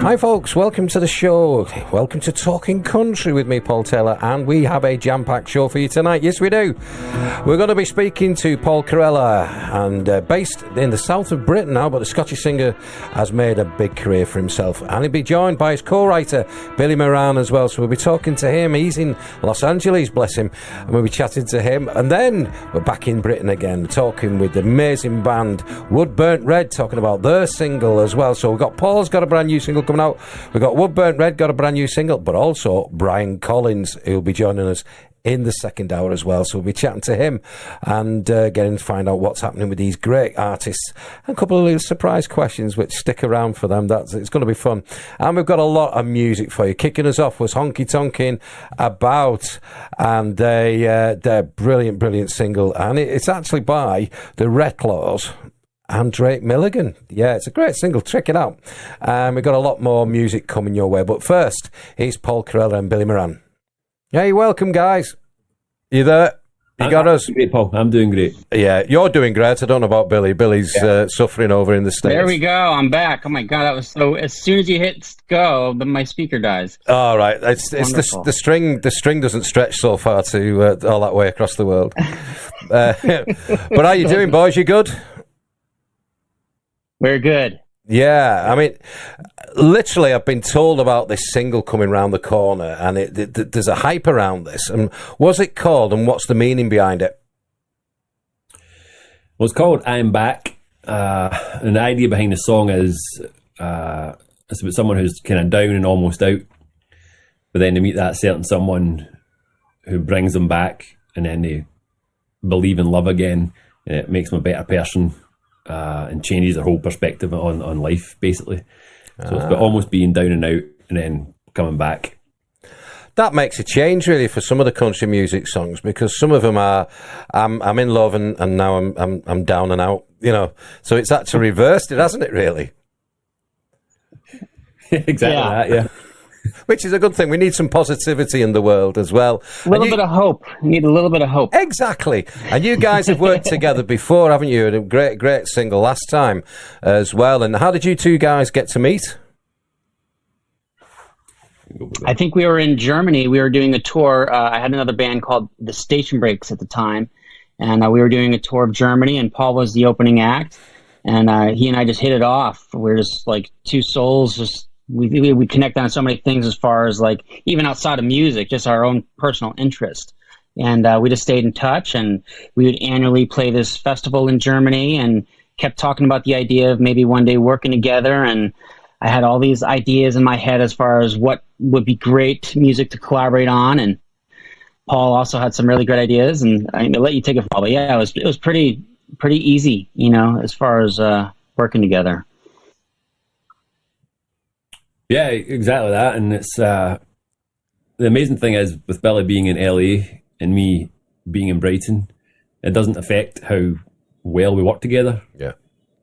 Hi folks, welcome to the show. Welcome to Talking Country with me, Paul Taylor, and we have a jam-packed show for you tonight. Yes, we do. We're going to be speaking to Paul Carella, and based in the south of Britain now, but the Scottish singer has made a big career for himself, and he'll be joined by his co-writer, Billy Moran, as well. So we'll be talking to him. He's in Los Angeles, bless him, and we'll be chatting to him. And then we're back in Britain again, talking with the amazing band Wood Burnt Red, talking about their single as well. So we've got Paul's got a brand new single coming out. We've got Wood Burnt Red got a brand new single, but also Brian Collins, who'll be joining us in the second hour as well. So we'll be chatting to him and getting to find out what's happening with these great artists. And a couple of little surprise questions which stick around for them. It's going to be fun. And we've got a lot of music for you. Kicking us off was Honky Tonkin' About, and their brilliant single. And it's actually by the Reclaws and Drake Milligan. Yeah, it's a great single. Check it out. We've got a lot more music coming your way. But first, here's Paul Carella and Billy Moran. Hey, welcome, guys. You there? You got us? Great, Paul. I'm doing great. Yeah, you're doing great. I don't know about Billy. Billy's suffering over in the States. There we go. I'm back. Oh, my God. That was so... As soon as you hit go, then my speaker dies. All right. It's the string. The string doesn't stretch so far to all that way across the world. But how you doing, boys? You good? We're good. Yeah, I mean, literally, I've been told about this single coming round the corner, and there's a hype around this. And what's it called, and what's the meaning behind it? Well, it's called I'm Back, and the idea behind the song is it's about someone who's kind of down and almost out, but then they meet that certain someone who brings them back, and then they believe in love again, and it makes them a better person. And changes their whole perspective on life, basically. So it's about almost being down and out and then coming back. That makes a change, really, for some of the country music songs, because some of them are, I'm in love and now I'm down and out, you know. So it's actually reversed it, hasn't it, really? Exactly that, yeah. Which is a good thing. We need some positivity in the world as well. A little bit of hope. We need a little bit of hope. Exactly. And you guys have worked together before, haven't you? And a great single last time as well. And how did you two guys get to meet? I think we were in Germany. We were doing a tour. I had another band called the Station Breaks at the time. And we were doing a tour of Germany, and Paul was the opening act. And he and I just hit it off. We were just like two souls, just... We connect on so many things as far as like even outside of music, just our own personal interest. And we just stayed in touch, and we would annually play this festival in Germany and kept talking about the idea of maybe one day working together. And I had all these ideas in my head as far as what would be great music to collaborate on. And Paul also had some really great ideas, and I'm gonna let you take it, Paul. But yeah, it was pretty easy, you know, as far as working together. Yeah, exactly that. And it's the amazing thing is with Billy being in LA and me being in Brighton, it doesn't affect how well we work together. Yeah.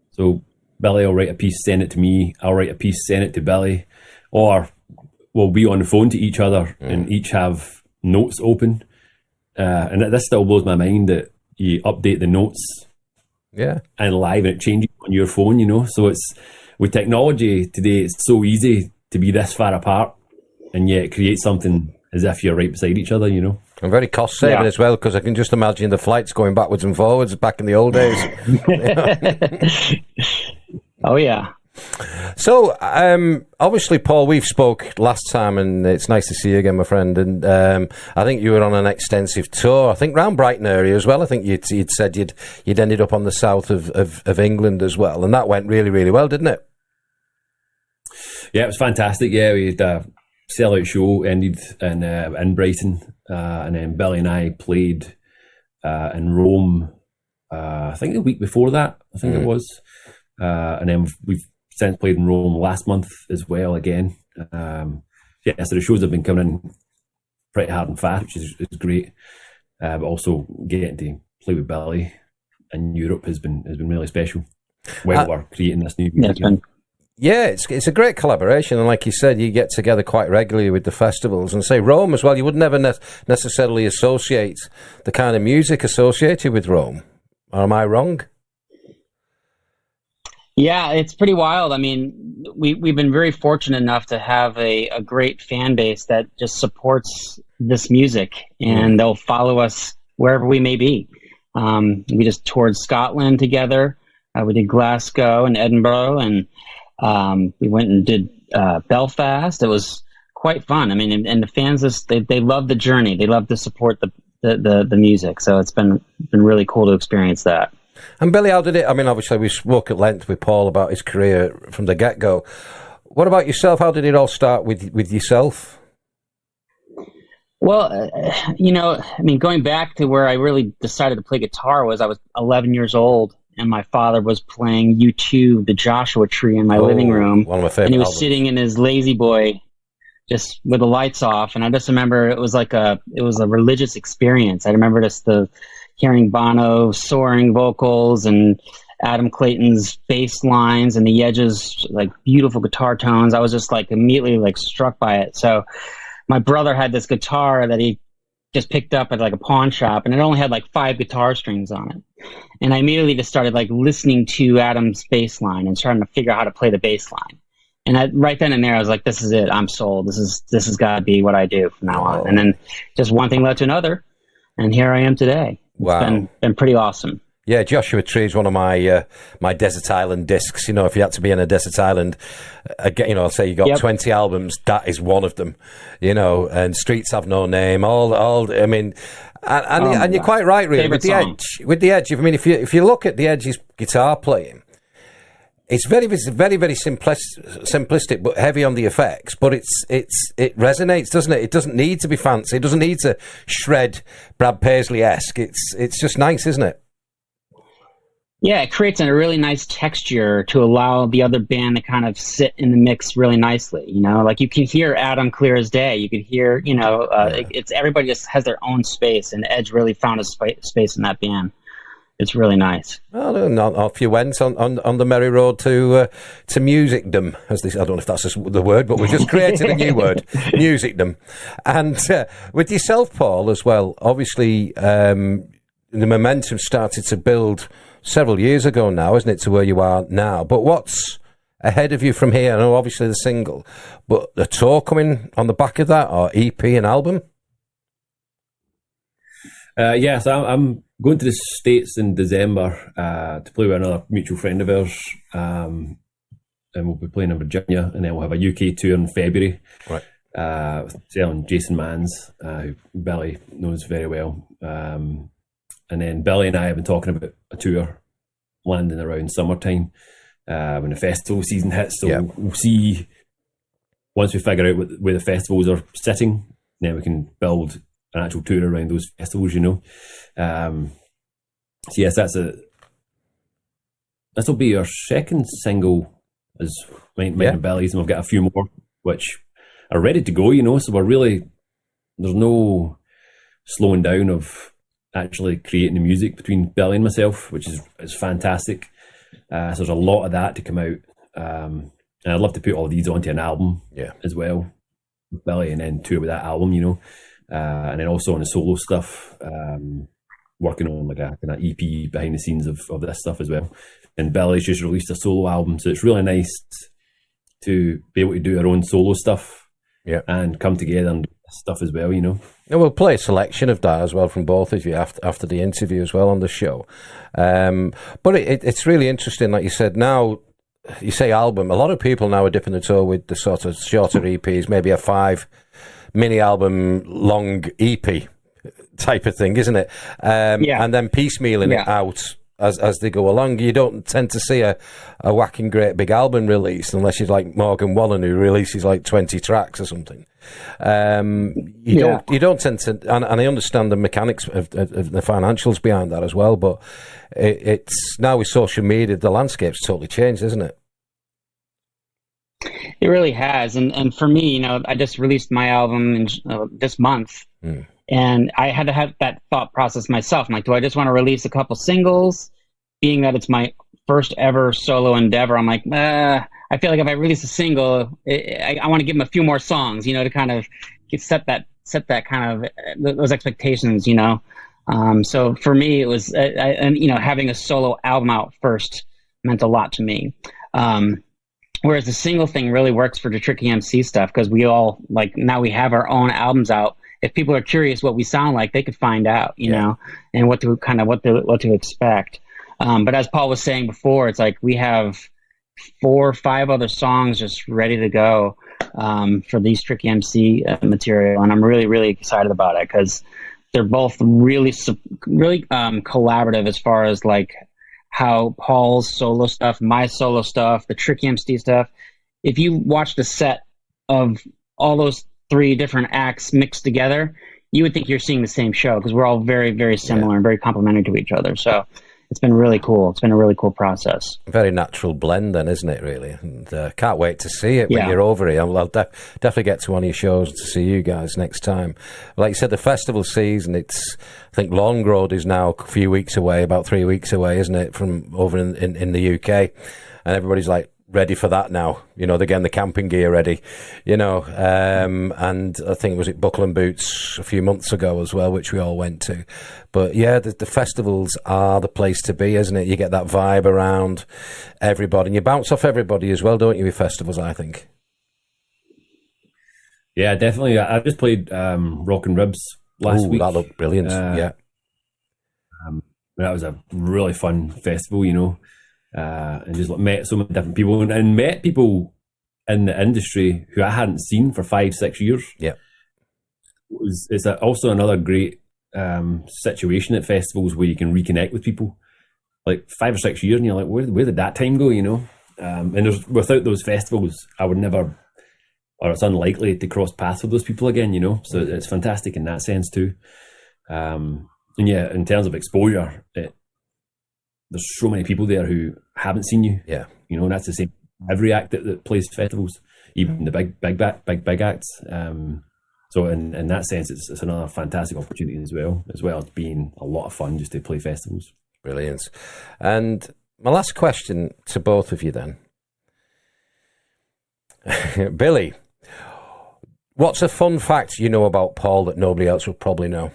So Billy will write a piece, send it to me. I'll write a piece, send it to Billy, or we'll be on the phone to each other and each have notes open. And this still blows my mind that you update the notes, and live, and it changes on your phone. You know, so it's with technology today, it's so easy to be this far apart and yet create something as if you're right beside each other, you know. And very cost saving as well, because I can just imagine the flights going backwards and forwards back in the old days. Oh yeah. So obviously, Paul, we've spoke last time, and it's nice to see you again, my friend. And I think you were on an extensive tour, I think round Brighton area as well. I think you'd said you'd ended up on the south of England as well, and that went really well, didn't it? Yeah, it was fantastic. Yeah, we had a sellout show, ended in Brighton, and then Billy and I played in Rome. I think the week before that, it was, and then we've since played in Rome last month as well again. So the shows have been coming in pretty hard and fast, which is great. But also getting to play with Billy in Europe has been really special. While we're creating this new music. Yeah, it's a great collaboration, and like you said, you get together quite regularly with the festivals. And say Rome as well, you would never necessarily associate the kind of music associated with Rome. Or am I wrong? Yeah, it's pretty wild. I mean, we've been very fortunate enough to have a great fan base that just supports this music, and they'll follow us wherever we may be. We just toured Scotland together. We did Glasgow and Edinburgh, and we went and did Belfast. It was quite fun. I mean, and the fans just they love the journey. They love to support the music. So it's been really cool to experience that. And Billy, how did it? I mean, obviously we spoke at length with Paul about his career from the get-go. What about yourself? How did it all start with yourself? Well, I mean, going back to where I really decided to play guitar was I was 11 years old, and my father was playing U2, the Joshua Tree, in my living room. One of my favorite and he was albums. sitting in his Lazy Boy, just with the lights off. And I just remember it was a religious experience. I remember just hearing Bono soaring vocals and Adam Clayton's bass lines and the Edge's like beautiful guitar tones. I was just like immediately like struck by it. So my brother had this guitar that he just picked up at like a pawn shop, and it only had like 5 guitar strings on it. And I immediately just started like listening to Adam's bass line and trying to figure out how to play the bass line. And right then and there, I was like, this is it. I'm sold. This has got to be what I do from now on. And then just one thing led to another, and here I am today. It's been pretty awesome. Yeah, Joshua Tree is one of my my desert island discs. If you had to be in a desert island, I'll say you got 20 albums, that is one of them. And Streets Have No Name. I mean, and you're quite right, really. With the Edge. I mean, if you look at the Edge's guitar playing, it's very, very, very simplistic, but heavy on the effects. But it resonates, doesn't it? It doesn't need to be fancy. It doesn't need to shred Brad Paisley-esque. It's just nice, isn't it? Yeah, it creates a really nice texture to allow the other band to kind of sit in the mix really nicely. Like you can hear Adam clear as day. You could hear, it's everybody just has their own space, and Edge really found his space in that band. It's really nice. Well, off you went on the merry road to musicdom, as they say. I don't know if that's the word, but we just created a new word, musicdom. And with yourself, Paul, as well, obviously the momentum started to build several years ago now, isn't it, to where you are now? But what's ahead of you from here? I know, obviously, the single, but the tour coming on the back of that, or EP and album? So I'm going to the States in December to play with another mutual friend of ours, and we'll be playing in Virginia, and then we'll have a UK tour in February. Right. Selling Jason Manns, who Billy knows very well. And then Billy and I have been talking about a tour landing around summertime when the festival season hits. So we'll see, once we figure out where the festivals are sitting, then we can build an actual tour around those festivals, So yes, this will be our second single as mine and Billy's, and we've got a few more which are ready to go, So there's no slowing down of actually creating the music between Billy and myself, which is fantastic. So there's a lot of that to come out, and I'd love to put all these onto an album as well, with Billy, and then tour with that album, and then also on the solo stuff, working on like a kind of EP behind the scenes of this stuff as well. And Billy's just released a solo album, so it's really nice to be able to do our own solo stuff and come together and do stuff as well, And we'll play a selection of that as well from both of you after the interview as well on the show. But it's really interesting, like you said. Now, you say album, a lot of people now are dipping the toe with the sort of shorter EPs, maybe a 5 mini album long EP type of thing, isn't it? And then piecemealing it out as they go along. You don't tend to see a whacking great big album release unless you're like Morgan Wallen, who releases like 20 tracks or something. You don't tend to, and I understand the mechanics of the financials behind that as well, but it's now with social media, the landscape's totally changed, isn't it? It really has, and for me, I just released my album this month, and I had to have that thought process myself. I'm like, do I just want to release a couple singles, being that it's my first ever solo endeavor? I'm like, I feel like if I release a single, I want to give them a few more songs, to kind of set that kind of those expectations, So for me, it was, having a solo album out first meant a lot to me. Whereas the single thing really works for the Tricky MC stuff because we all now we have our own albums out. If people are curious what we sound like, they could find out, you know, and what to expect. But as Paul was saying before, it's like we have 4 or 5 other songs just ready to go for these Tricky MC material, and I'm really, really excited about it because they're both really collaborative as far as how Paul's solo stuff, my solo stuff, the Tricky MC stuff. If you watch the set of all those 3 different acts mixed together, you would think you're seeing the same show because we're all very, very similar and very complementary to each other. So it's been really cool. It's been a really cool process. Very natural blend then, isn't it, really? And can't wait to see it when you're over here. I'll definitely get to one of your shows to see you guys next time. Like you said, the festival season, I think Long Road is now a few weeks away, about 3 weeks away, isn't it, from over in the UK. And everybody's ready for that now. You know, they're getting the camping gear ready, you know. And I think, was it Buckle and Boots a few months ago as well, which we all went to. But yeah, the festivals are the place to be, isn't it? You get that vibe around everybody, and you bounce off everybody as well, don't you, with festivals, I think? Yeah, definitely. I just played Rock and Ribs last week. That looked brilliant, yeah. That was a really fun festival, you know. And just met so many different people and met people in the industry who I hadn't seen for 5-6 years. Yeah, it's also another great situation at festivals where you can reconnect with people. 5 or 6 years, and you're like, where did that time go? You know, and without those festivals, I would never, or it's unlikely to cross paths with those people again. You know, so it's fantastic in that sense too. And yeah, in terms of exposure, there's so many people there who haven't seen you. Yeah. You know, and that's the same every act that plays festivals, even the big acts. So in that sense, it's another fantastic opportunity as well as being a lot of fun just to play festivals. Brilliant. And my last question to both of you then. Billy, what's a fun fact you know about Paul that nobody else would probably know?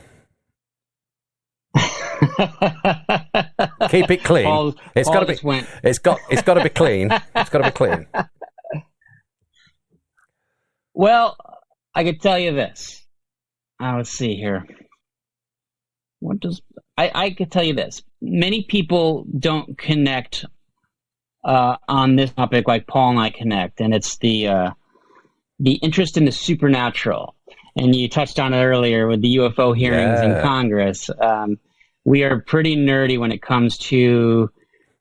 Keep it clean. It's got to be clean. It's got to be clean. Well, I could tell you this. Let's see here. I could tell you this. Many people don't connect on this topic like Paul and I connect, and it's the interest in the supernatural. And you touched on it earlier with the UFO hearings in Congress. We are pretty nerdy when it comes to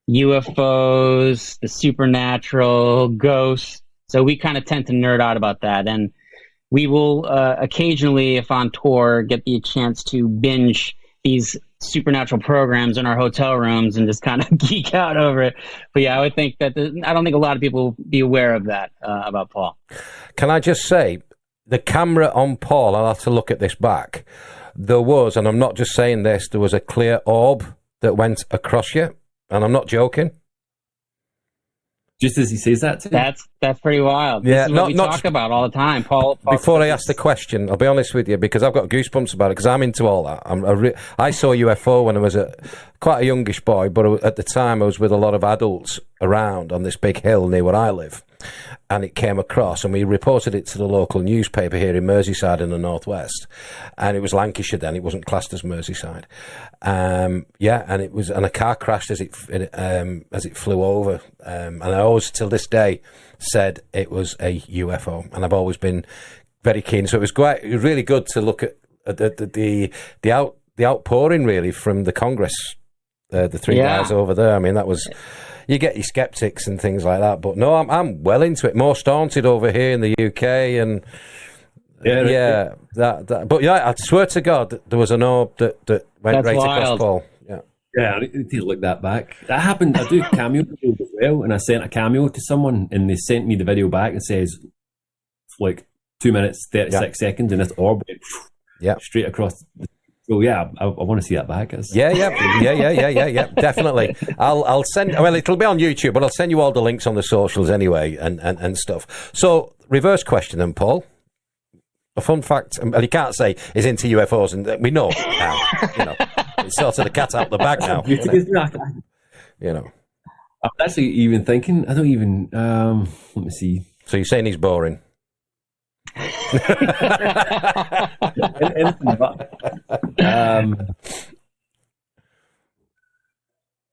UFOs, the supernatural, ghosts. So we kind of tend to nerd out about that. And we will occasionally, if on tour, get the chance to binge these supernatural programs in our hotel rooms and just kind of geek out over it. But yeah, I would think that I don't think a lot of people be aware of that about Paul. Can I just say, the camera on Paul, I'll have to look at this back. There was, and I'm not just saying this, there was a clear orb that went across you, and I'm not joking. Just as he says that to me? That's pretty wild. Yeah, this is what we talk about all the time. Paul before I ask the question, I'll be honest with you, because I've got goosebumps about it, because I'm into all that. I saw UFO when I was quite a youngish boy, but at the time I was with a lot of adults around on this big hill near where I live. And it came across, and we reported it to the local newspaper here in Merseyside in the northwest. And it was Lancashire then; it wasn't classed as Merseyside. And it was, and a car crashed as it flew over. And I always, till this day, said it was a UFO, and I've always been very keen. So it was really good to look at the outpouring really from the Congress, the three guys over there. I mean, that was. You get your skeptics and things like that, but no, I'm well into it. More staunted over here in the UK, and but yeah, I swear to God, there was an orb that went right across Paul. Yeah, I need to look that back. That happened. I do cameo videos as well, and I sent a cameo to someone, and they sent me the video back and says, 2 minutes 36 seconds, and this orb went straight across. So yeah, I want to see that back. Yeah, definitely. I'll send. Well, it'll be on YouTube, but I'll send you all the links on the socials anyway, and stuff. So, reverse question then, Paul. A fun fact, and you can't say is into UFOs, and we know now. It's sort of the cat out the bag now. You know. I'm actually even thinking. I don't even. Let me see. So you're saying he's boring? Anything but.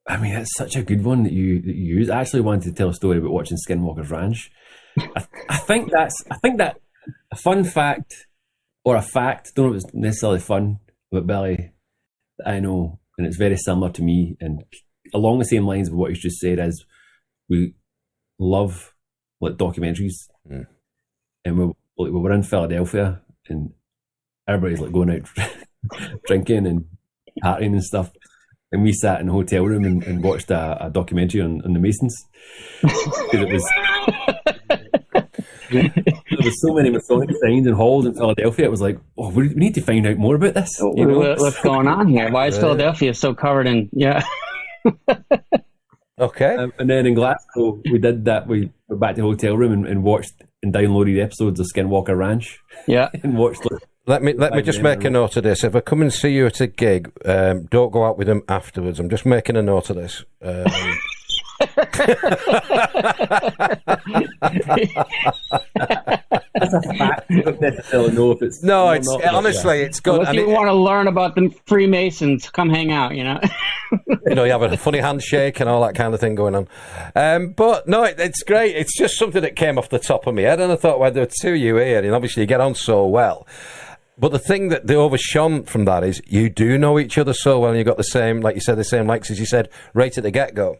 I mean, that's such a good one that you use. I actually wanted to tell a story about watching Skinwalker's Ranch. I think that a fun fact or a fact. Don't know if it's necessarily fun about Billy. I know, and it's very similar to me, and along the same lines of what he's just said. Is we love like documentaries, and we were in Philadelphia, and everybody's like going out drinking and partying and stuff. And we sat in a hotel room and watched a documentary on the Masons. Because there was so many Masonic signs and halls in Philadelphia. It was like, oh, we need to find out more about this. You know? What's going on here? Why is Philadelphia so covered in? Yeah. Okay. And then in Glasgow, we did that. We went back to the hotel room and watched and downloaded episodes of Skinwalker Ranch. Yeah. And watched. Let me just make a note of this. If I come and see you at a gig, don't go out with them afterwards. I'm just making a note of this. That's a fact. I don't necessarily know if it's... No, it's honestly, it's good. Well, if you want to learn about the Freemasons, come hang out, you know. You know, you have a funny handshake and all that kind of thing going on. But no, it's great. It's just something that came off the top of my head, and I thought, well, there are two of you here, and obviously you get on so well. But the thing that they overshone from that is you do know each other so well, and you've got the same, like you said, the same likes as you said right at the get-go.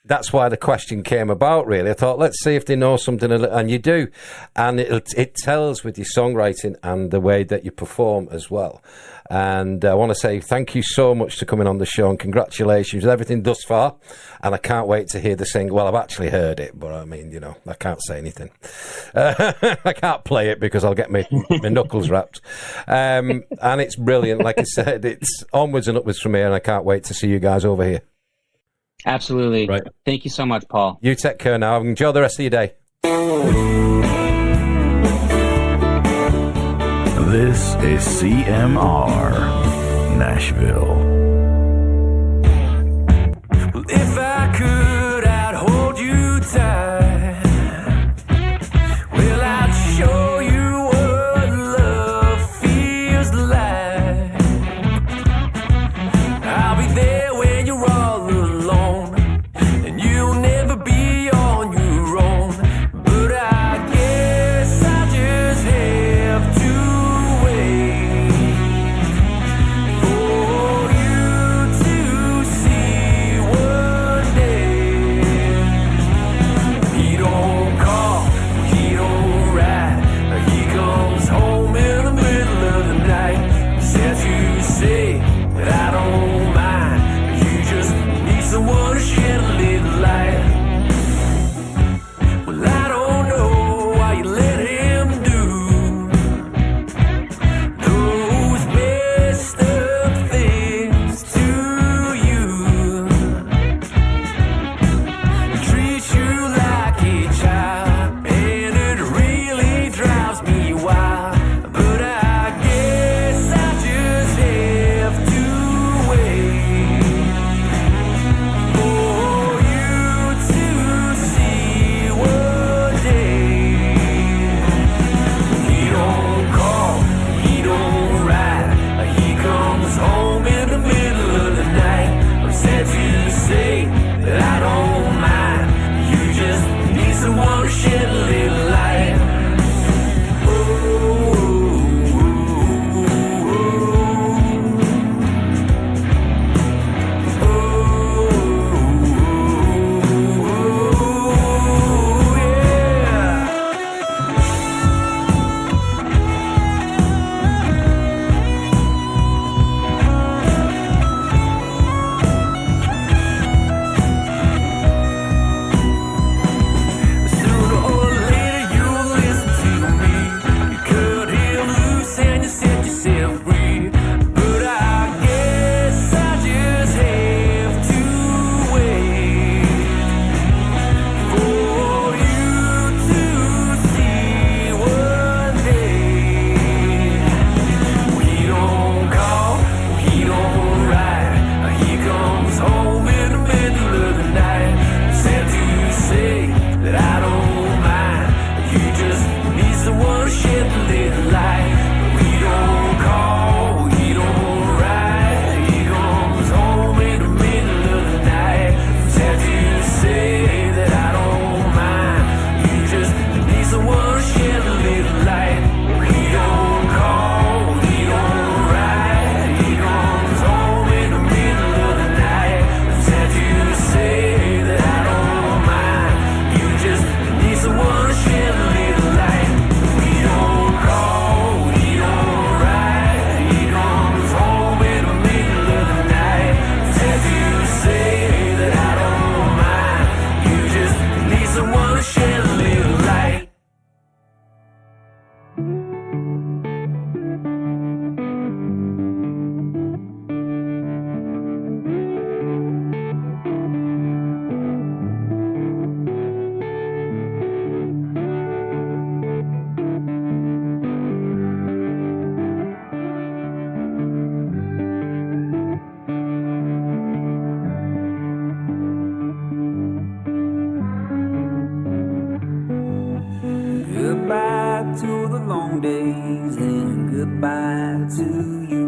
That's why the question came about, really. I thought, let's see if they know something, and you do. And it tells with your songwriting and the way that you perform as well. And I want to say thank you so much for coming on the show, and congratulations with everything thus far. And I can't wait to hear the single. Well, I've actually heard it, but I mean, you know, I can't say anything. I can't play it because I'll get my knuckles wrapped. And it's brilliant. Like I said, it's onwards and upwards from here, and I can't wait to see you guys over here. Absolutely. Right. Thank you so much, Paul. You take care now. Enjoy the rest of your day. This is CMR Nashville. If I could, I'd hold you tight. Well, I'd show you what love feels like. I'll be there when you're all alone, and you'll never be on your own. But I guess I just have to wait for you. long days and goodbye to you.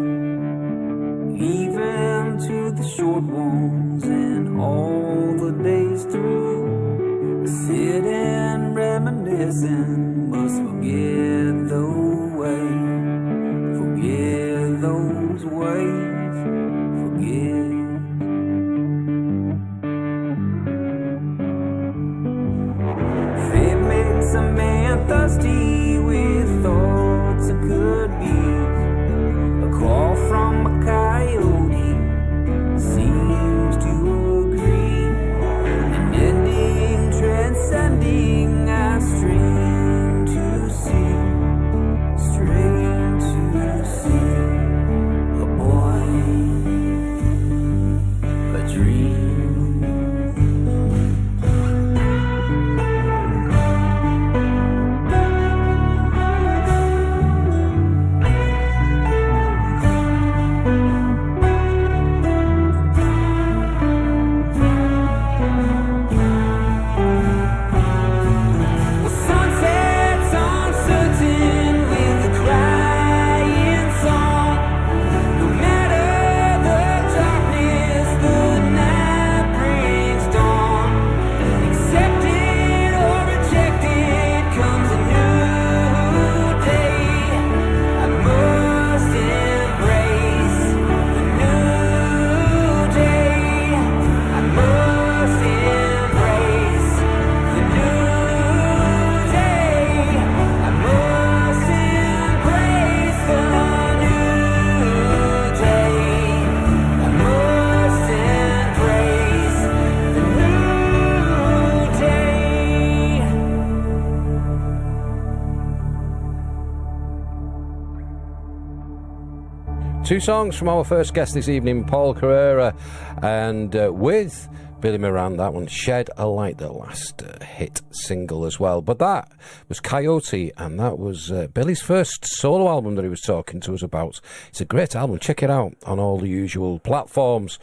Even to the short ones and all the days through. Sitting reminiscing, must forget the way. Forget those ways. Forget. Fate makes a man thirsty with thoughts of good deeds. A call from a coyote seems to agree. An ending transcending our strain to see. Strain to see. A boy, a dream. Two songs from our first guest this evening, Paul Carella, and with Billy Moran, that one, Shed a Light, the last hit single as well. But that was Coyote, and that was Billy's first solo album that he was talking to us about. It's a great album. Check it out on all the usual platforms.